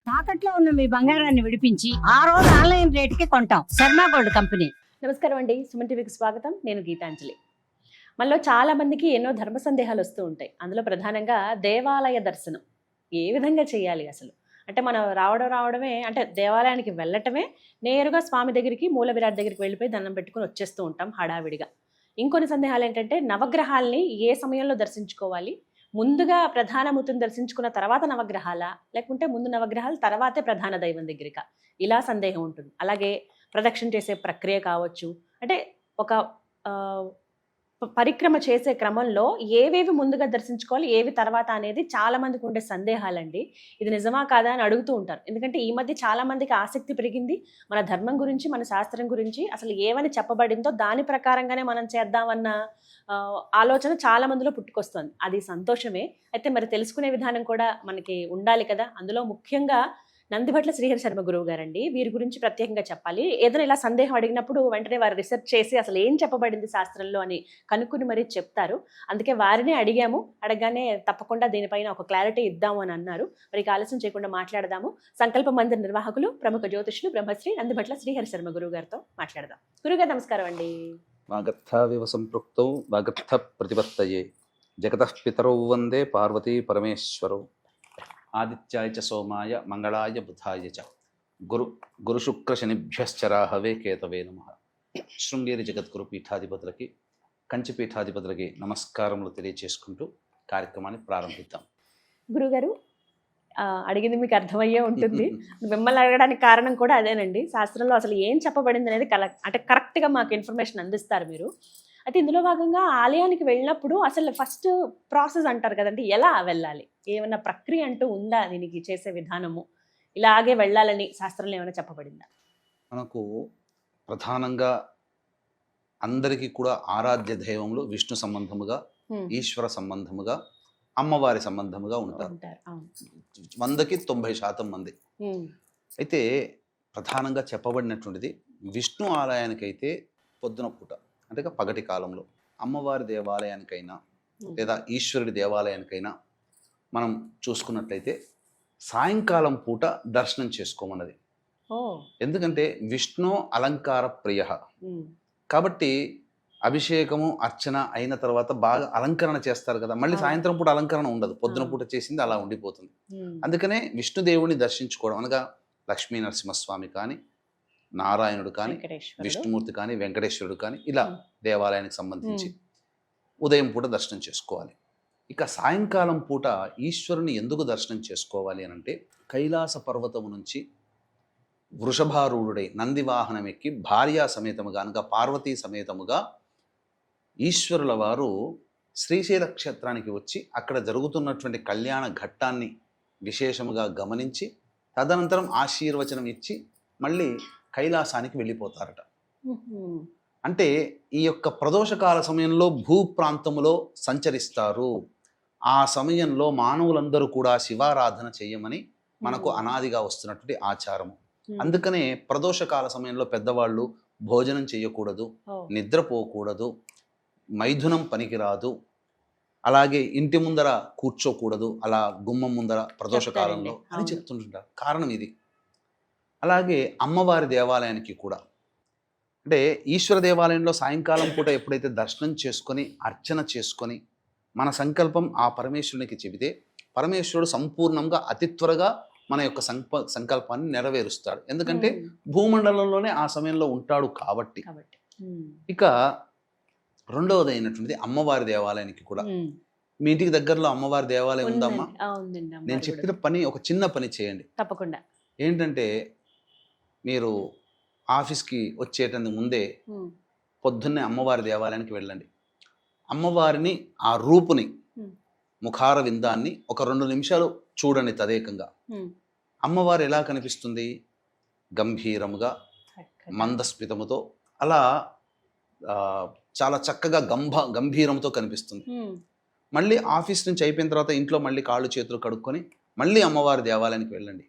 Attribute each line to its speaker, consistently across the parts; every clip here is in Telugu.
Speaker 1: తాకట్లో ఉన్న మీ బంగారాన్ని విడిపించి ఆ రోజు ఆన్లైన్ రేటుకి కొంటాం. Sharma gold company.
Speaker 2: నమస్కారం అండి, సుమన్ టీవీకి స్వాగతం. నేను గీతాంజలి. మనలో చాలా మందికి ఎన్నో ధర్మ సందేహాలు వస్తూ ఉంటాయి. అందులో ప్రధానంగా దేవాలయ దర్శనం ఏ విధంగా చేయాలి అసలు? అంటే మనం రావడమే అంటే దేవాలయానికి వెళ్ళటమే, నేరుగా స్వామి దగ్గరికి మూల విరాట్ దగ్గరికి వెళ్ళిపోయి దండం పెట్టుకుని వచ్చేస్తూ ఉంటాం హడావిడిగా. ఇంకొన్ని సందేహాలు ఏంటంటే నవగ్రహాల్ని ఏ సమయంలో దర్శించుకోవాలి, ముందుగా ప్రధానమూర్తిని దర్శించుకున్న తర్వాత నవగ్రహాల, లేకుంటే ముందు నవగ్రహాలు తర్వాతే ప్రధాన దైవం దగ్గరిక, ఇలా సందేహం ఉంటుంది. అలాగే ప్రదక్షిణ చేసే ప్రక్రియ కావచ్చు, అంటే ఒక పరిక్రమ చేసే క్రమంలో ఏవేవి ముందుగా దర్శించుకోవాలి, ఏవి తర్వాత అనేది చాలా మందికి ఉండే సందేహాలండి. ఇది నిజమా కాదా అని అడుగుతూ ఉంటారు. ఎందుకంటే ఈ మధ్య చాలా మందికి ఆసక్తి పెరిగింది. మన ధర్మం గురించి, మన శాస్త్రం గురించి అసలు ఏమని చెప్పబడిందో దాని ప్రకారంగానే మనం చేద్దామన్న ఆలోచన చాలా మందిలో పుట్టుకొస్తుంది. అది సంతోషమే. అయితే మరి తెలుసుకునే విధానం కూడా మనకి ఉండాలి కదా. అందులో ముఖ్యంగా నందిభట్ల శ్రీహరి శర్మ గురువు గారండి, వీరి గురించి ప్రత్యేకంగా చెప్పాలి. ఏదైనా ఇలా సందేహం అడిగినప్పుడు వెంటనే వారు రీసెర్చ్ చేసి అసలు ఏం చెప్పబడింది శాస్త్రంలో అని కనుక్కుని మరీ చెప్తారు. అందుకే వారినే అడిగాము. అడగగానే తప్పకుండా దీనిపైన ఒక క్లారిటీ ఇద్దాము అని అన్నారు. మరి ఆలస్యం చేయకుండా మాట్లాడదాము. సంకల్ప మందిర నిర్వాహకులు, ప్రముఖ జ్యోతిష్యులు బ్రహ్మశ్రీ నందిభట్ల శ్రీహరి శర్మ గురువు గారితో మాట్లాడదాం. గురుగారు నమస్కారం అండి.
Speaker 3: వాగర్థావివ సంపృక్తౌ వాగర్థ ప్రతిపత్తయే జగతః పితరౌ వందే పార్వతీ పరమేశ్వరౌ ఆదిత్యాయ చ సోమాయ మంగళాయ బుధాయ చ గురుశుక్ర శనిభ్యశ్చ రాహవే కేతవే నమః. శృంగేరి జగద్గురు పీఠాధిపతులకి, కంచి పీఠాధిపతులకి నమస్కారములు తెలియచేసుకుంటూ కార్యక్రమాన్ని ప్రారంభిద్దాం.
Speaker 2: గురుగారు, అడిగింది మీకు అర్థమయ్యే ఉంటుంది. మిమ్మల్ని అడగడానికి కారణం కూడా అదేనండి. శాస్త్రంలో అసలు ఏం చెప్పబడింది అనేది అంటే కరెక్ట్గా మాకు ఇన్ఫర్మేషన్ అందిస్తారు మీరు. అయితే ఇందులో భాగంగా ఆలయానికి వెళ్ళినప్పుడు అసలు ఫస్ట్ ప్రాసెస్ అంటారు కదండి, ఎలా వెళ్ళాలి? ఏమన్నా ప్రక్రియ అంటూ ఉందా దీనికి, చేసే విధానము ఇలాగే వెళ్ళాలని శాస్త్రంలో ఏమైనా చెప్పబడిందా?
Speaker 3: మనకు ప్రధానంగా అందరికీ కూడా ఆరాధ్య దైవములు విష్ణు సంబంధముగా, ఈశ్వర సంబంధముగా, అమ్మవారి సంబంధముగా ఉంటారు. 100కి 90% మంది. అయితే ప్రధానంగా చెప్పబడినటువంటిది విష్ణు ఆలయానికైతే పొద్దున పూట, అంటే పగటి కాలంలో, అమ్మవారి దేవాలయానికైనా లేదా ఈశ్వరుడి దేవాలయానికైనా మనం చూసుకున్నట్లయితే సాయంకాలం పూట దర్శనం చేసుకోమన్నది. ఎందుకంటే విష్ణు అలంకార ప్రియ కాబట్టి అభిషేకము అర్చన అయిన తర్వాత బాగా అలంకరణ చేస్తారు కదా, మళ్ళీ సాయంత్రం పూట అలంకరణ ఉండదు, పొద్దున పూట చేసింది అలా ఉండిపోతుంది. అందుకనే విష్ణుదేవుని దర్శించుకోవడం అనగా లక్ష్మీ నరసింహస్వామి కానీ, నారాయణుడు కానీ, విష్ణుమూర్తి కానీ, వెంకటేశ్వరుడు కానీ, ఇలా దేవాలయానికి సంబంధించి ఉదయం పూట దర్శనం చేసుకోవాలి. ఇక సాయంకాలం పూట ఈశ్వరుని ఎందుకు దర్శనం చేసుకోవాలి అని అంటే, కైలాస పర్వతము నుంచి వృషభారూఢుడై నందివాహనం ఎక్కి భార్యా సమేతముగా అనగా పార్వతీ సమేతముగా ఈశ్వరుల వారు శ్రీశైల క్షేత్రానికి వచ్చి అక్కడ జరుగుతున్నటువంటి కళ్యాణ ఘట్టాన్ని విశేషముగా గమనించి తదనంతరం ఆశీర్వచనం ఇచ్చి మళ్ళీ కైలాసానికి వెళ్ళిపోతారట. అంటే ఈ యొక్క ప్రదోషకాల సమయంలో భూప్రాంతములో సంచరిస్తారు. ఆ సమయంలో మానవులందరూ కూడా శివారాధన చేయమని మనకు అనాదిగా వస్తున్నటువంటి ఆచారము. అందుకనే ప్రదోషకాల సమయంలో పెద్దవాళ్ళు భోజనం చేయకూడదు, నిద్రపోకూడదు, మైథునం పనికిరాదు, అలాగే ఇంటి ముందర కూర్చోకూడదు, అలా గుమ్మం ముందర ప్రదోషకాలంలో అని చెప్తుంటారు. కారణం ఇది. అలాగే అమ్మవారి దేవాలయానికి కూడా, అంటే ఈశ్వర దేవాలయంలో సాయంకాలం పూట ఎప్పుడైతే దర్శనం చేసుకొని అర్చన చేసుకొని మన సంకల్పం ఆ పరమేశ్వరునికి చెబితే పరమేశ్వరుడు సంపూర్ణంగా అతి త్వరగా మన యొక్క సంకల్పాన్ని నెరవేరుస్తాడు. ఎందుకంటే భూమండలంలోనే ఆ సమయంలో ఉంటాడు కాబట్టి. ఇక రెండవది అయినటువంటిది అమ్మవారి దేవాలయానికి కూడా. మీ ఇంటికి దగ్గరలో అమ్మవారి దేవాలయం ఉందమ్మా? నేను చెప్పిన పని, ఒక చిన్న పని చేయండి
Speaker 2: తప్పకుండా.
Speaker 3: ఏంటంటే, మీరు ఆఫీస్కి వచ్చేటందుకు ముందే పొద్దున్నే అమ్మవారి దేవాలయానికి వెళ్ళండి. అమ్మవారిని, ఆ రూపుని, ముఖార విందాన్ని ఒక 2 నిమిషాలు చూడండి తదేకంగా. అమ్మవారు ఎలా కనిపిస్తుంది? గంభీరముగా, మందస్మితముతో, అలా చాలా చక్కగా గంభీరంతో కనిపిస్తుంది. మళ్ళీ ఆఫీస్ నుంచి అయిపోయిన తర్వాత ఇంట్లో మళ్ళీ కాళ్ళు చేతులు కడుక్కొని మళ్ళీ అమ్మవారి దేవాలయానికి వెళ్ళండి.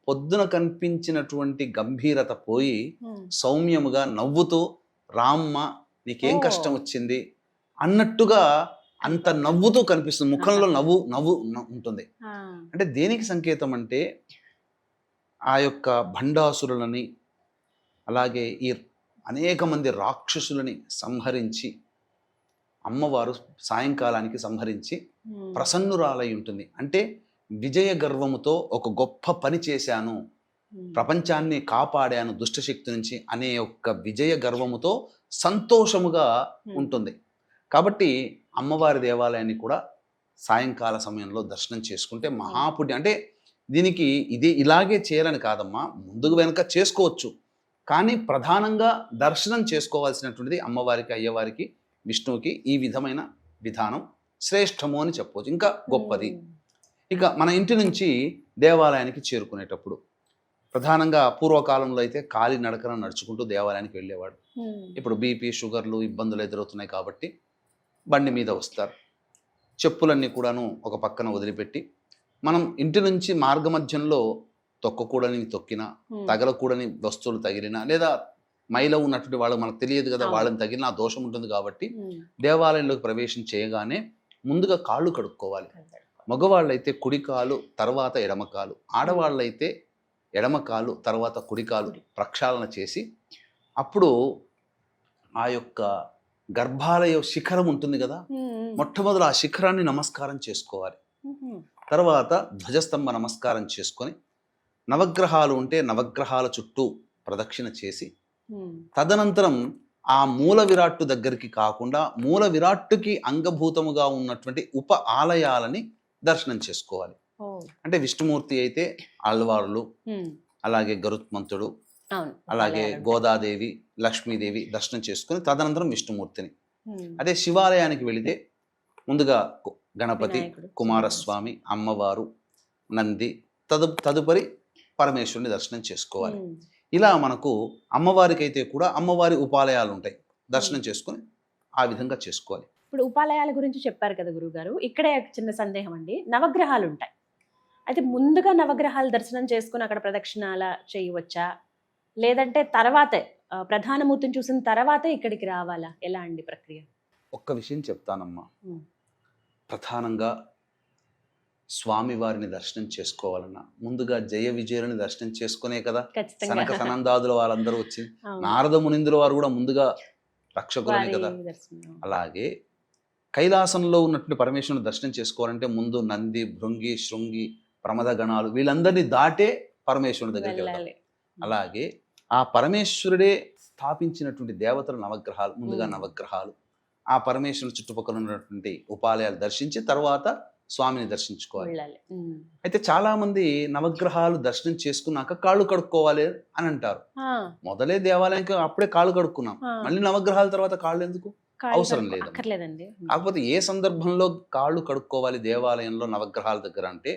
Speaker 3: పొద్దున కనిపించినటువంటి గంభీరత పోయి సౌమ్యముగా నవ్వుతూ, రామ్మ నీకేం కష్టం వచ్చింది అన్నట్టుగా అంత నవ్వుతూ కనిపిస్తుంది. ముఖంలో నవ్వు ఉంటుంది. అంటే దేనికి సంకేతం అంటే, ఆ యొక్క భండాసురులని అలాగే ఈ అనేక మంది రాక్షసులని సంహరించి అమ్మవారు సాయంకాలానికి సంహరించి ప్రసన్నురాలై ఉంటుంది. అంటే విజయ గర్వముతో ఒక గొప్ప పని చేశాను, ప్రపంచాన్ని కాపాడాను దుష్టశక్తి నుంచి అనే యొక్క విజయ గర్వముతో సంతోషముగా ఉంటుంది. కాబట్టి అమ్మవారి దేవాలయాన్ని కూడా సాయంకాల సమయంలో దర్శనం చేసుకుంటే మహాపుణ్యం. అంటే దీనికి ఇలాగే చేయాలని కాదమ్మా, ముందుకు వెనక చేసుకోవచ్చు, కానీ ప్రధానంగా దర్శనం చేసుకోవాల్సినటువంటిది అమ్మవారికి, అయ్యవారికి, విష్ణువుకి ఈ విధమైన విధానం శ్రేష్టము అని చెప్పవచ్చు, ఇంకా గొప్పది. ఇక మన ఇంటి నుంచి దేవాలయానికి చేరుకునేటప్పుడు ప్రధానంగా పూర్వకాలంలో అయితే కాలి నడకన నడుచుకుంటూ దేవాలయానికి వెళ్ళేవాడు. ఇప్పుడు బీపీ, షుగర్లు ఇబ్బందులు ఎదురవుతున్నాయి కాబట్టి బండి మీద వస్తారు. చెప్పులన్నీ కూడాను ఒక పక్కన వదిలిపెట్టి మనం ఇంటి నుంచి మార్గమధ్యంలో తొక్కకూడని తొక్కినా, తగలకూడని వస్తువులు తగిలినా, లేదా మైలో ఉన్నటువంటి వాళ్ళు మనకు తెలియదు కదా, వాళ్ళని తగిలిన ఆ దోషం ఉంటుంది. కాబట్టి దేవాలయంలోకి ప్రవేశం చేయగానే ముందుగా కాళ్ళు కడుక్కోవాలి. మగవాళ్ళైతే కుడికాలు తర్వాత ఎడమకాలు, ఆడవాళ్ళైతే ఎడమకాలు తర్వాత కుడికాలు ప్రక్షాళన చేసి అప్పుడు ఆ యొక్క గర్భాలయ శిఖరం ఉంటుంది కదా, మొట్టమొదలు ఆ శిఖరాన్ని నమస్కారం చేసుకోవాలి. తర్వాత ధ్వజస్తంభ నమస్కారం చేసుకొని నవగ్రహాలు ఉంటే నవగ్రహాల చుట్టూ ప్రదక్షిణ చేసి తదనంతరం ఆ మూల విరాట్టు దగ్గరికి కాకుండా మూల విరాట్టుకి అంగభూతముగా ఉన్నటువంటి ఉప ఆలయాలని దర్శనం చేసుకోవాలి. అంటే విష్ణుమూర్తి అయితే ఆళ్వార్లు, అలాగే గరుత్మంతుడు, అలాగే గోదాదేవి, లక్ష్మీదేవి దర్శనం చేసుకుని తదనంతరం విష్ణుమూర్తిని. అదే శివాలయానికి వెళితే ముందుగా గణపతి, కుమారస్వామి, అమ్మవారు, నంది, తదుపరి పరమేశ్వరుని దర్శనం చేసుకోవాలి. ఇలా మనకు అమ్మవారికి అయితే కూడా అమ్మవారి ఉపాలయాలు ఉంటాయి, దర్శనం చేసుకుని ఆ విధంగా చేసుకోవాలి.
Speaker 2: ఇప్పుడు ఉపాలయాల గురించి చెప్పారు కదా గురుగారు, ఇక్కడే చిన్న సందేహం అండి. నవగ్రహాలు ఉంటాయి, అయితే ముందుగా నవగ్రహాలు దర్శనం చేసుకుని అక్కడ ప్రదక్షిణాల చేయవచ్చా, లేదంటే తర్వాతే ప్రధానమూర్తిని చూసిన తర్వాతే ఇక్కడికి రావాలా, ఎలా అండి ప్రక్రియ?
Speaker 3: ఒక్క విషయం చెప్తానమ్మా. ప్రధానంగా స్వామివారిని దర్శనం చేసుకోవాలన్నా ముందుగా జయ విజయులని దర్శనం చేసుకునే కదా సనక సనందాదుల వాళ్ళందరూ వచ్చి, నారద మునిందుల వారు కూడా ముందుగా రక్షకులనే కదా. అలాగే కైలాసంలో ఉన్నటువంటి పరమేశ్వరుని దర్శనం చేసుకోవాలంటే ముందు నంది, భృంగి, శృంగి, ప్రమద గణాలు వీళ్ళందరినీ దాటే పరమేశ్వరుని దగ్గరికి వెళ్తారు. అలాగే ఆ పరమేశ్వరుడే స్థాపించినటువంటి దేవతల నవగ్రహాలు, ముందుగా నవగ్రహాలు, ఆ పరమేశ్వరుని చుట్టుపక్కల ఉన్నటువంటి ఉపాలయాలు దర్శించి తర్వాత స్వామిని దర్శించుకోవాలి. అయితే చాలా మంది నవగ్రహాలు దర్శనం చేసుకున్నాక కాళ్ళు కడుక్కోవాలి అని అంటారు. మొదలే దేవాలయానికి అప్పుడే కాళ్ళు కడుక్కున్నాం, మళ్ళీ నవగ్రహాల తర్వాత కాళ్ళు ఎందుకు? అవసరం లేదు. కాకపోతే ఏ సందర్భంలో కాళ్ళు కడుక్కోవాలి దేవాలయంలో నవగ్రహాల దగ్గర అంటే,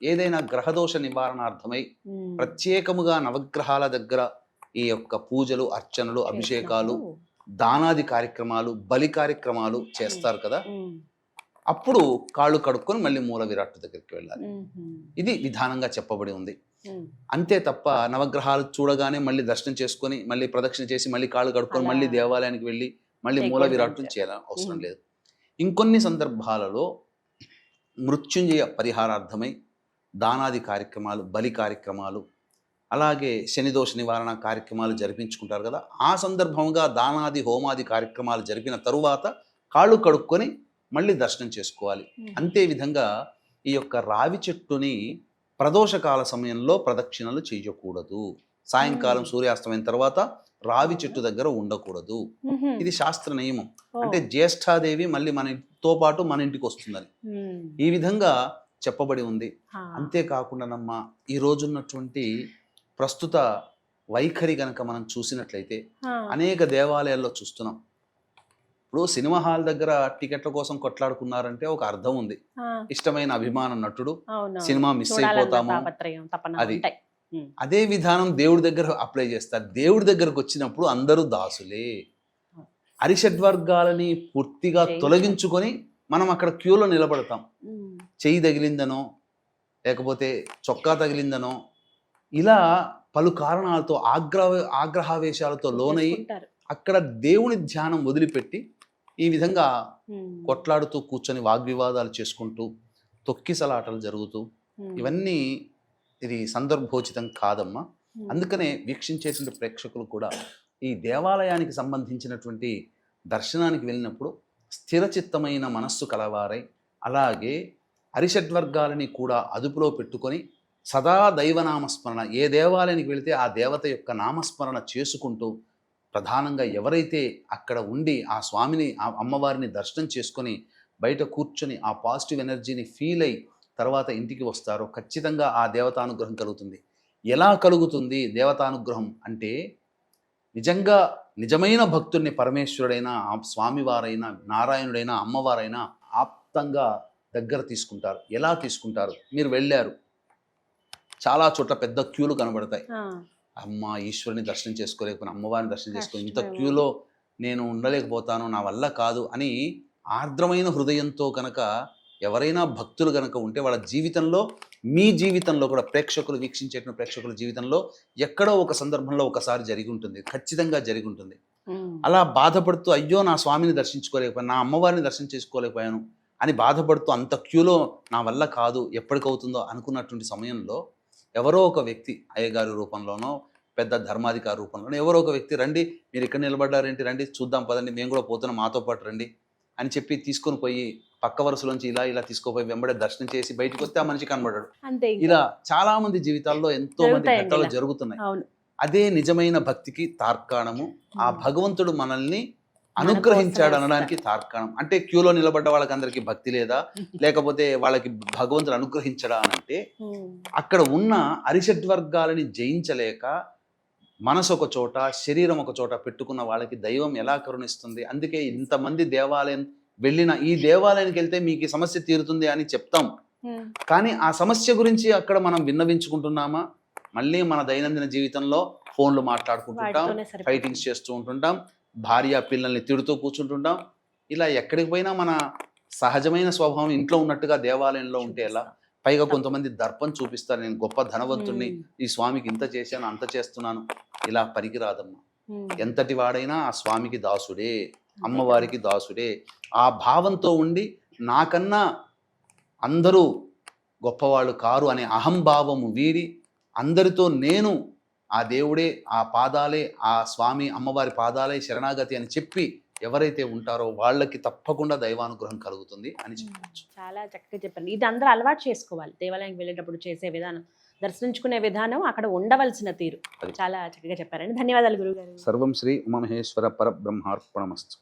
Speaker 3: ఏదైనా గ్రహదోష నివారణార్థమై ప్రత్యేకముగా నవగ్రహాల దగ్గర ఈ యొక్క పూజలు, అర్చనలు, అభిషేకాలు, దానాది కార్యక్రమాలు, బలి కార్యక్రమాలు చేస్తారు కదా, అప్పుడు కాళ్ళు కడుక్కొని మళ్ళీ మూల విరాట్టు దగ్గరికి వెళ్ళాలి. ఇది విధానంగా చెప్పబడి ఉంది. అంతే తప్ప నవగ్రహాలు చూడగానే మళ్ళీ దర్శనం చేసుకొని మళ్ళీ ప్రదక్షిణ చేసి మళ్ళీ కాళ్ళు కడుక్కొని మళ్ళీ దేవాలయానికి వెళ్ళి మళ్ళీ మూల విరాట్టు చేయాలని అవసరం లేదు. ఇంకొన్ని సందర్భాలలో మృత్యుంజయ పరిహారార్థమై దానాది కార్యక్రమాలు, బలి కార్యక్రమాలు, అలాగే శనిదోష నివారణ కార్యక్రమాలు జరిపించుకుంటారు కదా, ఆ సందర్భంగా దానాది హోమాది కార్యక్రమాలు జరిపిన తరువాత కాళ్ళు కడుక్కొని మళ్ళీ దర్శనం చేసుకోవాలి. అంతే విధంగా ఈ యొక్క రావి చెట్టుని ప్రదోషకాల సమయంలో ప్రదక్షిణలు చేయకూడదు. సాయంకాలం సూర్యాస్తమైన తర్వాత రావి చెట్టు దగ్గర ఉండకూడదు. ఇది శాస్త్ర నియమం. అంటే జ్యేష్ఠాదేవి మళ్ళీ మనతో పాటు మన ఇంటికి వస్తుందని ఈ విధంగా చెప్పబడి ఉంది. అంతేకాకుండా ఈ రోజున్నటువంటి ప్రస్తుత వైఖరి గనక మనం చూసినట్లయితే అనేక దేవాలయాల్లో చూస్తున్నాం. ఇప్పుడు సినిమా హాల్ దగ్గర టికెట్ల కోసం కొట్లాడుకున్నారంటే ఒక అర్థం ఉంది. ఇష్టమైన అభిమాన నటుడు, సినిమా మిస్ అయిపోతాము, అది అదే విధానం దేవుడి దగ్గర అప్లై చేస్తారు. దేవుడి దగ్గరకు వచ్చినప్పుడు అందరూ దాసులే. అరిషడ్వర్గాలని పూర్తిగా తొలగించుకొని మనం అక్కడ క్యూలో నిలబడతాం. చెయ్యి తగిలిందనో లేకపోతే చొక్కా తగిలిందనో ఇలా పలు కారణాలతో ఆగ్రహావేశాలతో లోనయ్యి అక్కడ దేవుని ధ్యానం వదిలిపెట్టి ఈ విధంగా కొట్లాడుతూ కూర్చొని వాగ్వివాదాలు చేసుకుంటూ తొక్కిసలాటలు జరుగుతూ ఇవన్నీ ఇది సందర్భోచితం కాదమ్మా. అందుకనే వీక్షించేటువంటి ప్రేక్షకులు కూడా ఈ దేవాలయానికి సంబంధించినటువంటి దర్శనానికి వెళ్ళినప్పుడు స్థిరచిత్తమైన మనస్సు కలవారై, అలాగే అరిషడ్వర్గాలని కూడా అదుపులో పెట్టుకొని సదా దైవనామస్మరణ, ఏ దేవాలయానికి వెళితే ఆ దేవత యొక్క నామస్మరణ చేసుకుంటూ, ప్రధానంగా ఎవరైతే అక్కడ ఉండి ఆ స్వామిని ఆ అమ్మవారిని దర్శనం చేసుకొని బయట కూర్చొని ఆ పాజిటివ్ ఎనర్జీని ఫీల్ అయ్యి తర్వాత ఇంటికి వస్తారో ఖచ్చితంగా ఆ దేవతానుగ్రహం కలుగుతుంది. ఎలా కలుగుతుంది దేవతానుగ్రహం అంటే, నిజంగా నిజమైన భక్తుడిని పరమేశ్వరుడైనా, ఆ స్వామివారైనా, నారాయణుడైనా, అమ్మవారైనా ఆప్తంగా దగ్గర తీసుకుంటారు. ఎలా తీసుకుంటారు? మీరు వెళ్ళారు, చాలా చోట్ల పెద్ద క్యూలు కనబడతాయి. అమ్మ ఈశ్వరుని దర్శనం చేసుకోలేకపోయినా, అమ్మవారిని దర్శనం చేసుకొని ఇంత క్యూలో నేను ఉండలేకపోతాను, నా వల్ల కాదు అని ఆర్ద్రమైన హృదయంతో కనుక ఎవరైనా భక్తులు కనుక ఉంటే వాళ్ళ జీవితంలో, మీ జీవితంలో కూడా ప్రేక్షకులు వీక్షించేటువంటి ప్రేక్షకుల జీవితంలో ఎక్కడో ఒక సందర్భంలో ఒకసారి జరిగి ఉంటుంది, ఖచ్చితంగా జరిగి ఉంటుంది. అలా బాధపడుతూ అయ్యో నా స్వామిని దర్శించుకోలేకపోయాను, నా అమ్మవారిని దర్శనం చేసుకోలేకపోయాను అని బాధపడుతూ అంత క్యూలో నా వల్ల కాదు, ఎప్పటికవుతుందో అనుకున్నటువంటి సమయంలో ఎవరో ఒక వ్యక్తి అయ్యగారి రూపంలోనో పెద్ద ధర్మాధికారి రూపంలోనో ఎవరో ఒక వ్యక్తి, రండి మీరు ఇక్కడ నిలబడ్డారేంటి, రండి చూద్దాం పదండి, మేము కూడా పోతున్నాం మాతో పాటు రండి అని చెప్పి తీసుకొని పోయి పక్క వరుసలోంచి ఇలా తీసుకుపోయి వెంబడే దర్శనం చేసి బయటకు వస్తే ఆ మనిషి కనబడ్డాడు. ఇలా చాలా మంది జీవితాల్లో ఎంతో మంది ఘట్టాలు జరుగుతున్నాయి. అదే నిజమైన భక్తికి తార్కాణము. ఆ భగవంతుడు మనల్ని అనుగ్రహించాడు అనడానికి తార్కాణం. అంటే క్యూలో నిలబడ్డ వాళ్ళకందరికీ భక్తి లేదా, లేకపోతే వాళ్ళకి భగవంతుడు అనుగ్రహించడా అని అంటే, అక్కడ ఉన్న అరిషడ్వర్గాలని జయించలేక మనసు ఒక చోట, శరీరం ఒక చోట పెట్టుకున్న వాళ్ళకి దైవం ఎలా కరుణిస్తుంది? అందుకే ఇంతమంది దేవాలయం వెళ్ళిన, ఈ దేవాలయానికి వెళ్తే మీకు ఈ సమస్య తీరుతుంది అని చెప్తాం, కానీ ఆ సమస్య గురించి అక్కడ మనం విన్నవించుకుంటున్నామా? మళ్ళీ మన దైనందిన జీవితంలో ఫోన్లు మాట్లాడుకుంటుంటాం, ఫైటింగ్స్ చేస్తూ ఉంటుంటాం, భార్య పిల్లల్ని తిడుతూ కూర్చుంటుంటాం. ఇలా ఎక్కడికి పోయినా మన సహజమైన స్వభావం ఇంట్లో ఉన్నట్టుగా దేవాలయంలో ఉంటే ఎలా? పైగా కొంతమంది దర్పం చూపిస్తారు, నేను గొప్ప ధనవంతుడిని, ఈ స్వామికి ఇంత చేశాను అంత చేస్తున్నాను. ఇలా పనికిరాదమ్మా. ఎంతటి వాడైనా ఆ స్వామికి దాసుడే, అమ్మవారికి దాసుడే. ఆ భావంతో ఉండి నాకన్నా అందరూ గొప్పవాళ్ళు కారు అనే అహంభావము వీడి, అందరితో నేను ఆ దేవుడే, ఆ పాదాలే, ఆ స్వామి అమ్మవారి పాదాలే శరణాగతి అని చెప్పి ఎవరైతే ఉంటారో వాళ్ళకి తప్పకుండా దైవానుగ్రహం కలుగుతుంది అని చెప్పవచ్చు.
Speaker 2: చాలా చక్కగా చెప్పండి. ఇది అందరూ అలవాటు చేసుకోవాలి. దేవాలయానికి వెళ్ళేటప్పుడు చేసే విధానం, దర్శించుకునే విధానం, అక్కడ ఉండవలసిన తీరు చాలా చక్కగా చెప్పారండి. ధన్యవాదాలు గురుగారు.
Speaker 3: సర్వం శ్రీ ఉమామహేశ్వర పరబ్రహ్మార్పణమస్తు.